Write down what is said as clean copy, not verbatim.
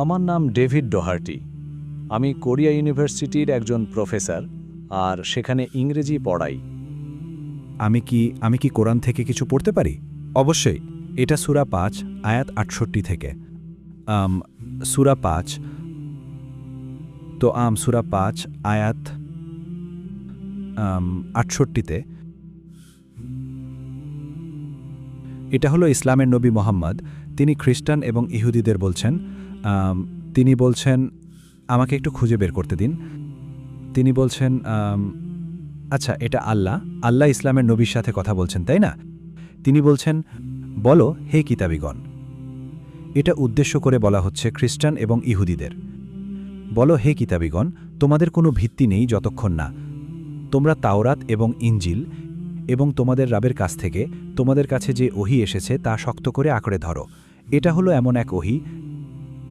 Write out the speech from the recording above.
আমার নাম David Doherty. আমি কোরিয়া ইউনিভার্সিটির একজন প্রফেসর, আর সেখানে ইংরেজি পড়াই। আমি কি কোরআন থেকে কিছু পড়তে পারি? অবশ্যই। এটা সূরা ৫ আয়াত ৬৮ থেকে। সূরা ৫ সূরা ৫ আয়াত ৬৮-তে এটা হলো ইসলামের নবী মোহাম্মদ। তিনি খ্রিস্টান এবং ইহুদিদের বলছেন, তিনি বলছেন, আমাকে একটু খুঁজে বের করতে দিন। তিনি বলছেন, আচ্ছা, এটা আল্লাহ ইসলামের নবীর সাথে কথা বলছেন, তাই না? তিনি বলছেন, বলো হে কিতাবীগণ। এটা উদ্দেশ্য করে বলা হচ্ছে খ্রিস্টান এবং ইহুদিদের। বলো হে কিতাবীগণ, তোমাদের কোনো ভিত্তি নেই যতক্ষণ না তোমরা তাওরাত এবং ইঞ্জিল এবং তোমাদের রাবের কাছ থেকে তোমাদের কাছে যে ওহী এসেছে তা শক্ত করে আঁকড়ে ধরো। এটা হলো এমন এক ওহী